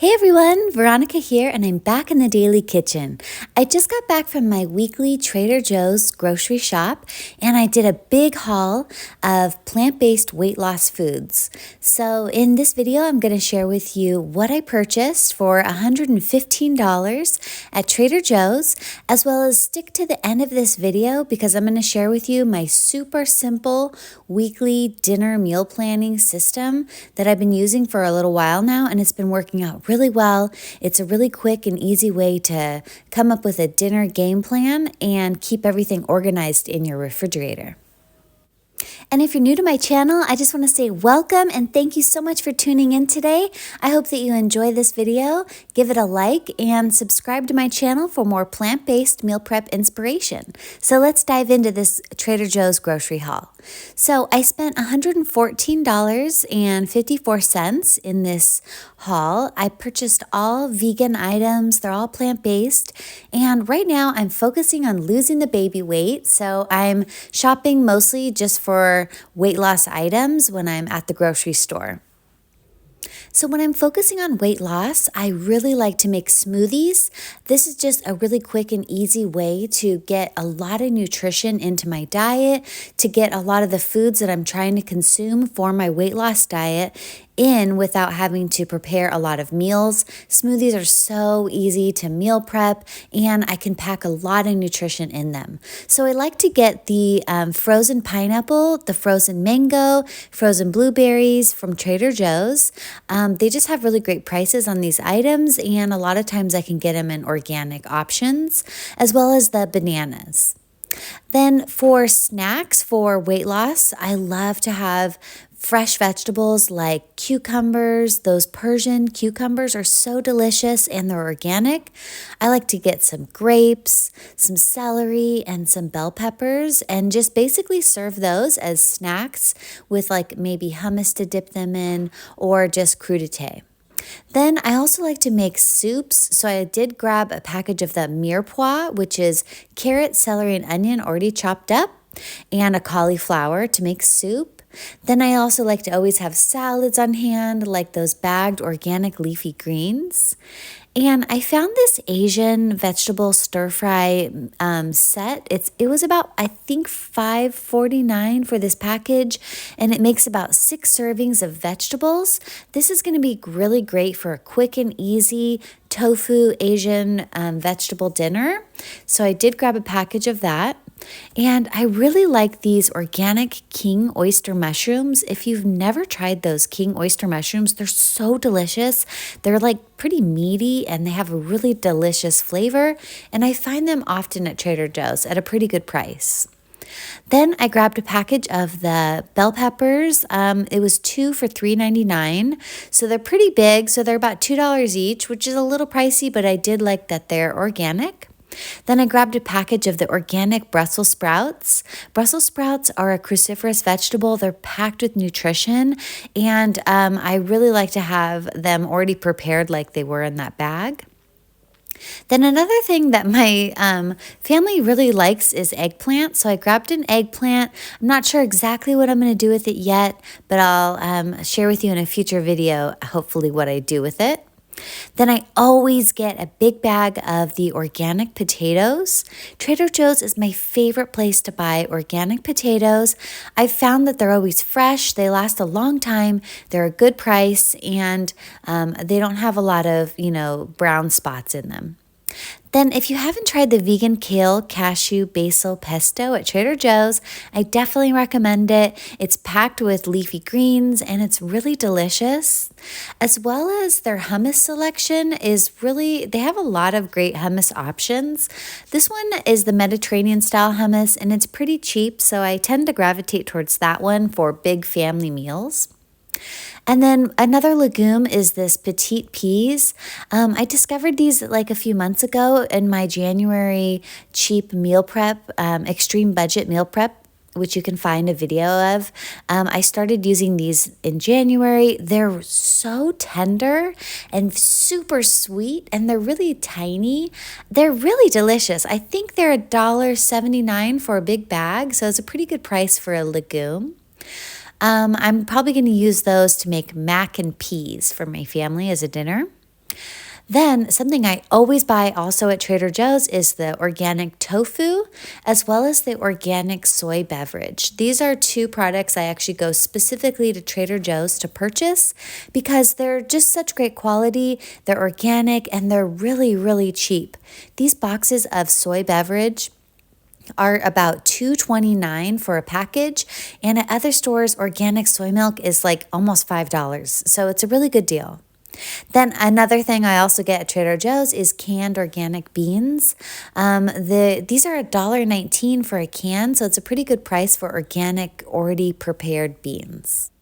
Hey everyone, Veronica here, and I'm back in the daily kitchen. I just got back from my weekly Trader Joe's grocery shop, and I did a big haul of plant-based weight loss foods. So in this video, I'm going to share with you what I purchased for $115 at Trader Joe's, as well as stick to the end of this video because I'm going to share with you my super simple weekly dinner meal planning system that I've been using for a little while now, and it's been working out really well. It's a really quick and easy way to come up with a dinner game plan and keep everything organized in your refrigerator. And if you're new to my channel, I just want to say welcome and thank you so much for tuning in today. I hope that you enjoy this video. Give it a like and subscribe to my channel for more plant-based meal prep inspiration. So let's dive into this Trader Joe's grocery haul. So I spent $114.54 in this haul. I purchased all vegan items. They're all plant-based. And right now I'm focusing on losing the baby weight. So I'm shopping mostly just for weight loss items when I'm at the grocery store. So when I'm focusing on weight loss, I really like to make smoothies. This is just a really quick and easy way to get a lot of nutrition into my diet, to get a lot of the foods that I'm trying to consume for my weight loss diet in without having to prepare a lot of meals. Smoothies are so easy to meal prep, and I can pack a lot of nutrition in them. So I like to get the frozen pineapple, the frozen mango, frozen blueberries from Trader Joe's. They just have really great prices on these items, and a lot of times I can get them in organic options, as well as the bananas. Then for snacks for weight loss, I love to have fresh vegetables like cucumbers. Those Persian cucumbers are so delicious and they're organic. I like to get some grapes, some celery, and some bell peppers and just basically serve those as snacks with like maybe hummus to dip them in or just crudité. Then I also like to make soups, so I did grab a package of the MIREPOIX, which is carrot, celery, and onion already chopped up, and a cauliflower to make soup. Then I also like to always have salads on hand, like those bagged organic leafy greens. And I found this Asian vegetable stir-fry set. It was about, I think, $5.49 for this package, and it makes about 6 servings of vegetables. This is going to be really great for a quick and easy tofu Asian vegetable dinner. So I did grab a package of that. And I really like these organic king oyster mushrooms. If you've never tried those king oyster mushrooms, they're so delicious. They're like pretty meaty and they have a really delicious flavor. And I find them often at Trader Joe's at a pretty good price. Then I grabbed a package of the bell peppers. It was 2 for $3.99. So they're pretty big. So they're about $2 each, which is a little pricey, but I did like that they're organic. Then I grabbed a package of the organic Brussels sprouts. Brussels sprouts are a cruciferous vegetable. They're packed with nutrition, and I really like to have them already prepared like they were in that bag. Then another thing that my family really likes is eggplant. So I grabbed an eggplant. I'm not sure exactly what I'm going to do with it yet, but I'll share with you in a future video, hopefully, what I do with it. Then I always get a big bag of the organic potatoes. Trader Joe's is my favorite place to buy organic potatoes. I've found that they're always fresh, they last a long time, they're a good price, and they don't have a lot of, brown spots in them. Then if you haven't tried the vegan kale, cashew, basil pesto at Trader Joe's, I definitely recommend it. It's packed with leafy greens and it's really delicious. As well as their hummus selection is they have a lot of great hummus options. This one is the Mediterranean style hummus and it's pretty cheap, so I tend to gravitate towards that one for big family meals. And then another legume is this petite peas. I discovered these like a few months ago in my January cheap meal prep, extreme budget meal prep, which you can find a video of. I started using these in January. They're so tender and super sweet, and they're really tiny. They're really delicious. I think they're $1.79 for a big bag, so it's a pretty good price for a legume. I'm probably going to use those to make mac and peas for my family as a dinner. Then something I always buy also at Trader Joe's is the organic tofu as well as the organic soy beverage. These are two products I actually go specifically to Trader Joe's to purchase because they're just such great quality, they're organic, and they're really, really cheap. These boxes of soy beverage are about $2.29 for a package, and at other stores organic soy milk is like almost $5. So it's a really good deal. Then another thing I also get at Trader Joe's is canned organic beans. These are $1.19 for a can, so it's a pretty good price for organic, already prepared beans.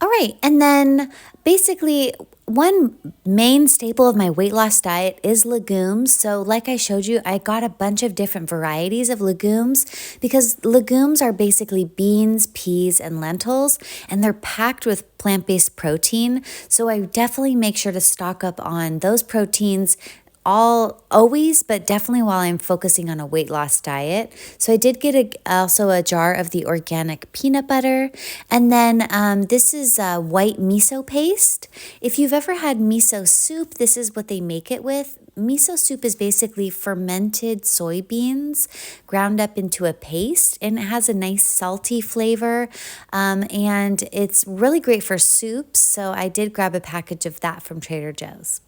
All right, and then basically one main staple of my weight loss diet is legumes. So like I showed you, I got a bunch of different varieties of legumes because legumes are basically beans, peas, and lentils, and they're packed with plant-based protein. So I definitely make sure to stock up on those proteins always, but definitely while I'm focusing on a weight loss diet. So I did get also a jar of the organic peanut butter. And then this is white miso paste. If you've ever had miso soup, this is what they make it with. Miso soup is basically fermented soybeans ground up into a paste, and it has a nice salty flavor, and it's really great for soups. So I did grab a package of that from Trader Joe's.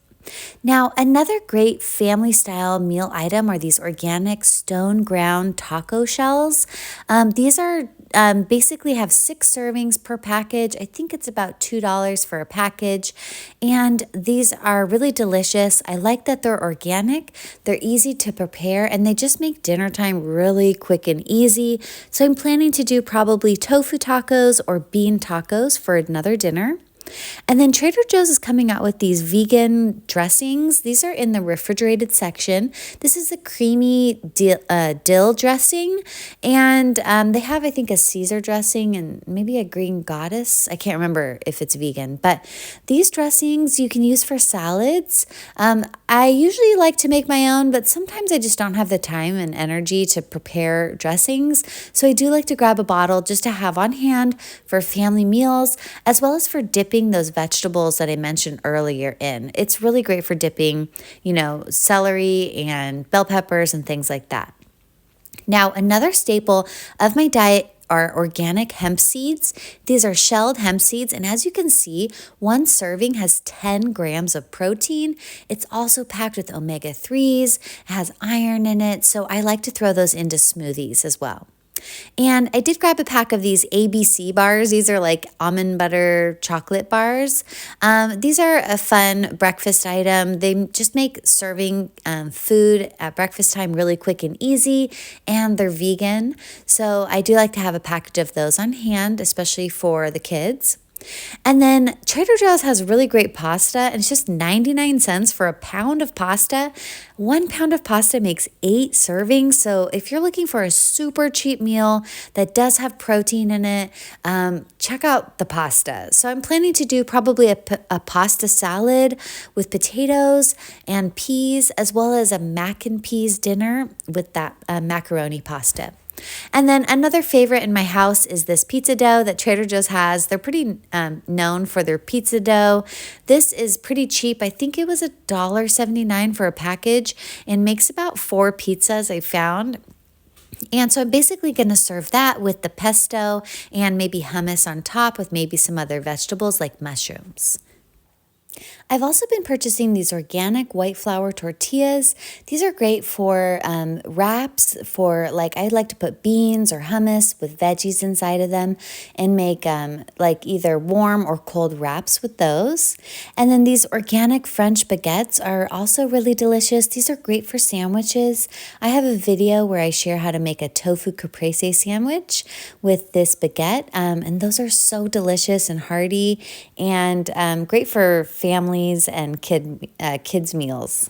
Now, another great family style meal item are these organic stone ground taco shells. These are basically have 6 servings per package. I think it's about $2 for a package. And these are really delicious. I like that they're organic, they're easy to prepare, and they just make dinner time really quick and easy. So I'm planning to do probably tofu tacos or bean tacos for another dinner. And then Trader Joe's is coming out with these vegan dressings. These are in the refrigerated section. This is a creamy dill dressing, and they have, I think, a Caesar dressing and maybe a green goddess. I can't remember if it's vegan, but these dressings you can use for salads. I usually like to make my own, but sometimes I just don't have the time and energy to prepare dressings. So I do like to grab a bottle just to have on hand for family meals, as well as for dipping those vegetables that I mentioned earlier in. It's really great for dipping, celery and bell peppers and things like that. Now, another staple of my diet are organic hemp seeds. These are shelled hemp seeds, and as you can see, one serving has 10 grams of protein. It's also packed with omega-3s, has iron in it, so I like to throw those into smoothies as well. And I did grab a pack of these ABC bars. These are like almond butter chocolate bars. These are a fun breakfast item. They just make serving food at breakfast time really quick and easy, and they're vegan. So I do like to have a package of those on hand, especially for the kids. And then Trader Joe's has really great pasta, and it's just 99 cents for a pound of pasta. 1 pound of pasta makes 8 servings. So if you're looking for a super cheap meal that does have protein in it, check out the pasta. So I'm planning to do probably a pasta salad with potatoes and peas, as well as a mac and peas dinner with that macaroni pasta. And then another favorite in my house is this pizza dough that Trader Joe's has. They're pretty known for their pizza dough. This is pretty cheap. I think it was $1.79 for a package and makes about 4 pizzas I found. And so I'm basically going to serve that with the pesto and maybe hummus on top with maybe some other vegetables like mushrooms. I've also been purchasing these organic white flour tortillas. These are great for wraps for I like to put beans or hummus with veggies inside of them and make either warm or cold wraps with those. And then these organic French baguettes are also really delicious. These are great for sandwiches. I have a video where I share how to make a tofu caprese sandwich with this baguette, and those are so delicious and hearty and great for families and kids' meals.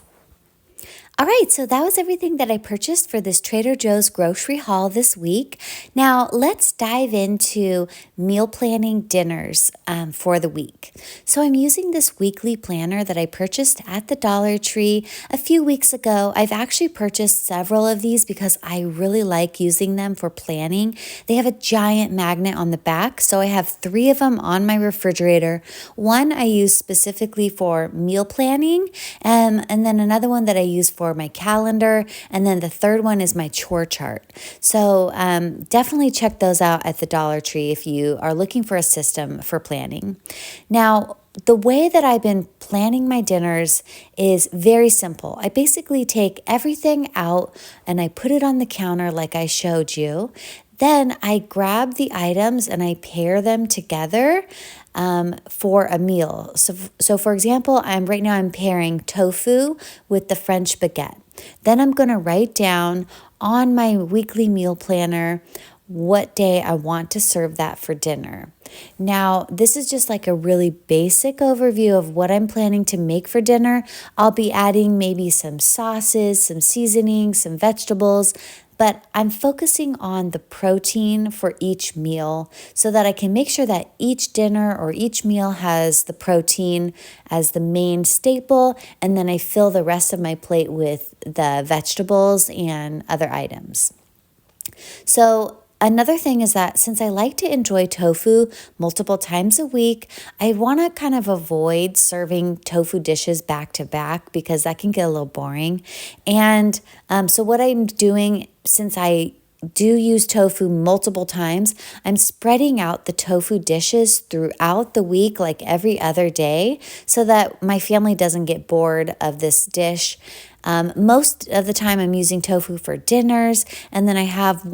All right, so that was everything that I purchased for this Trader Joe's grocery haul this week. Now, let's dive into meal planning dinners for the week. So, I'm using this weekly planner that I purchased at the Dollar Tree a few weeks ago. I've actually purchased several of these because I really like using them for planning. They have a giant magnet on the back, so I have 3 of them on my refrigerator. One I use specifically for meal planning, and then another one that I use for my calendar, and then the third one is my chore chart. So definitely check those out at the Dollar Tree if you are looking for a system for planning. Now, the way that I've been planning my dinners is very simple. I basically take everything out and I put it on the counter like I showed you. Then I grab the items and I pair them together for a meal. So for example, right now I'm pairing tofu with the French baguette. Then I'm going to write down on my weekly meal planner what day I want to serve that for dinner. Now, this is just like a really basic overview of what I'm planning to make for dinner. I'll be adding maybe some sauces, some seasonings, some vegetables, but I'm focusing on the protein for each meal so that I can make sure that each dinner or each meal has the protein as the main staple, and then I fill the rest of my plate with the vegetables and other items. So another thing is that since I like to enjoy tofu multiple times a week, I want to kind of avoid serving tofu dishes back to back because that can get a little boring. And so what I'm doing, since I do use tofu multiple times, I'm spreading out the tofu dishes throughout the week, like every other day, so that my family doesn't get bored of this dish. Most of the time I'm using tofu for dinners, and then I have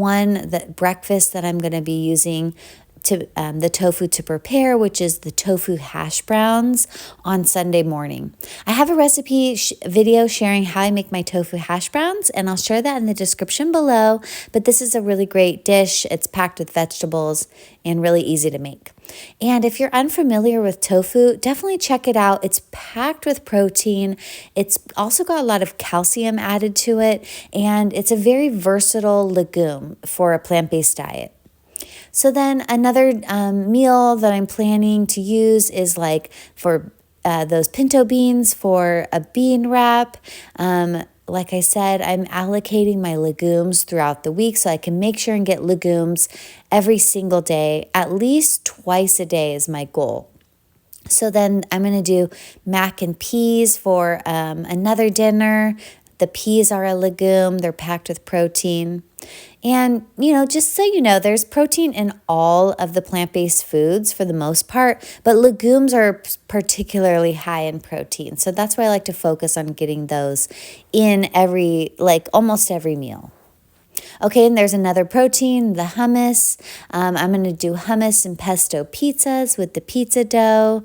breakfast that I'm going to be using the tofu to prepare, which is the tofu hash browns on Sunday morning. I have a recipe video sharing how I make my tofu hash browns, and I'll share that in the description below, but this is a really great dish. It's packed with vegetables and really easy to make. And if you're unfamiliar with tofu, definitely check it out. It's packed with protein. It's also got a lot of calcium added to it, and it's a very versatile legume for a plant-based diet. So then another meal that I'm planning to use is like for those pinto beans for a bean wrap. Like I said, I'm allocating my legumes throughout the week so I can make sure and get legumes every single day. At least twice a day is my goal. So then I'm going to do mac and peas for another dinner. The peas are a legume. They're packed with protein. And, just so you know, there's protein in all of the plant-based foods for the most part, but legumes are particularly high in protein. So that's why I like to focus on getting those in almost every meal. Okay, and there's another protein, the hummus. I'm going to do hummus and pesto pizzas with the pizza dough.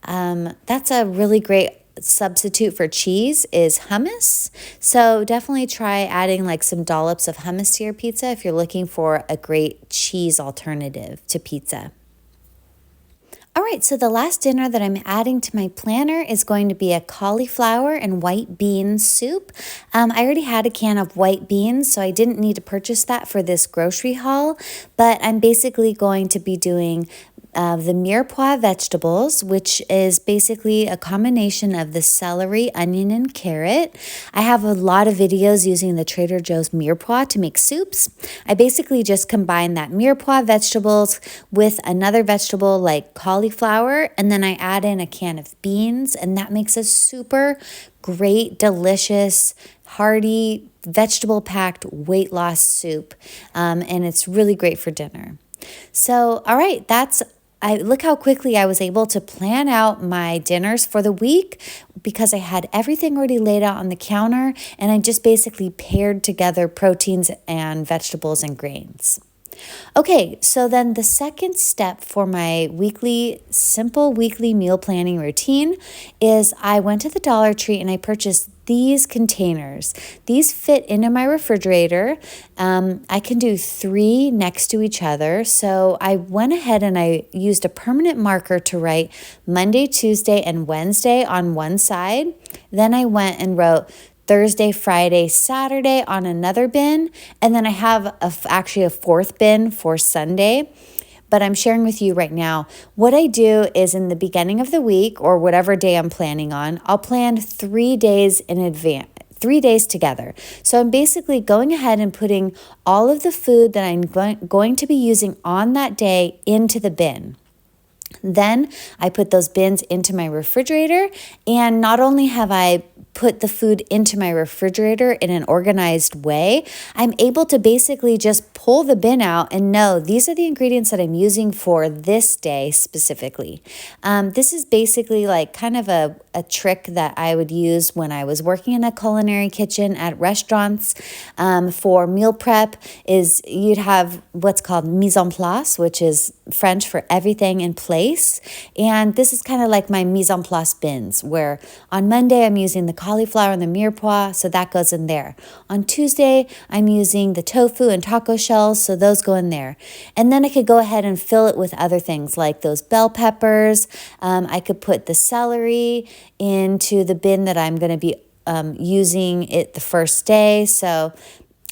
That's a really great substitute for cheese is hummus. So definitely try adding like some dollops of hummus to your pizza if you're looking for a great cheese alternative to pizza. All right, so the last dinner that I'm adding to my planner is going to be a cauliflower and white bean soup. I already had a can of white beans, so I didn't need to purchase that for this grocery haul, but I'm basically going to be doing the MIREPOIX vegetables, which is basically a combination of the celery, onion, and carrot. I have a lot of videos using the Trader Joe's MIREPOIX to make soups. I basically just combine that MIREPOIX vegetables with another vegetable like cauliflower, and then I add in a can of beans, and that makes a super great, delicious, hearty, vegetable-packed weight loss soup, and it's really great for dinner. So, all right, look how quickly I was able to plan out my dinners for the week because I had everything already laid out on the counter, and I just basically paired together proteins and vegetables and grains. Okay, so then the second step for my simple weekly meal planning routine is I went to the Dollar Tree and I purchased these containers. These fit into my refrigerator. I can do 3 next to each other. So I went ahead and I used a permanent marker to write Monday, Tuesday, and Wednesday on one side. Then I went and wrote Thursday, Friday, Saturday on another bin, and then I have actually a fourth bin for Sunday. But I'm sharing with you right now, what I do is in the beginning of the week or whatever day I'm planning on, I'll plan 3 days in advance. 3 days together. So I'm basically going ahead and putting all of the food that I'm going to be using on that day into the bin. Then I put those bins into my refrigerator, and not only have I put the food into my refrigerator in an organized way, I'm able to basically just pull the bin out and know these are the ingredients that I'm using for this day specifically. This is basically like kind of a trick that I would use when I was working in a culinary kitchen at restaurants. For meal prep is you'd have what's called mise en place, which is French for everything in place. And this is kind of like my mise en place bins, where on Monday I'm using the cauliflower and the mirepoix, so that goes in there. On Tuesday, I'm using the tofu and taco shells, so those go in there. And then I could go ahead and fill it with other things like those bell peppers. I could put the celery into the bin that I'm going to be using it the first day. So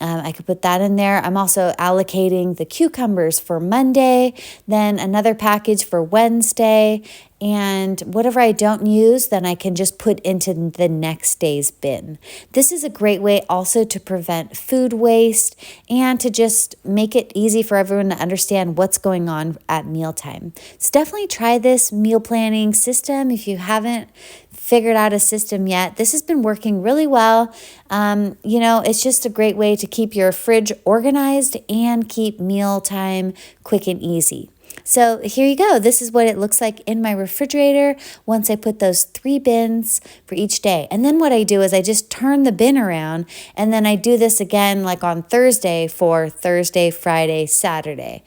I could put that in there. I'm also allocating the cucumbers for Monday, then another package for Wednesday, and whatever I don't use, then I can just put into the next day's bin. This is a great way also to prevent food waste and to just make it easy for everyone to understand what's going on at mealtime. So definitely try this meal planning system if you haven't figured out a system yet. This has been working really well. It's just a great way to keep your fridge organized and keep mealtime quick and easy. So here you go. This is what it looks like in my refrigerator once I put those 3 bins for each day. And then what I do is I just turn the bin around, and then I do this again like on Thursday for Thursday, Friday, Saturday.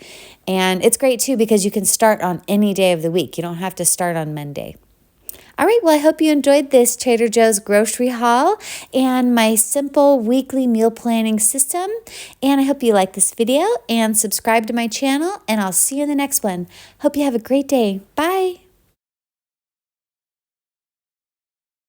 And it's great too because you can start on any day of the week. You don't have to start on Monday. All right, well, I hope you enjoyed this Trader Joe's grocery haul and my simple weekly meal planning system. And I hope you like this video and subscribe to my channel, and I'll see you in the next one. Hope you have a great day. Bye.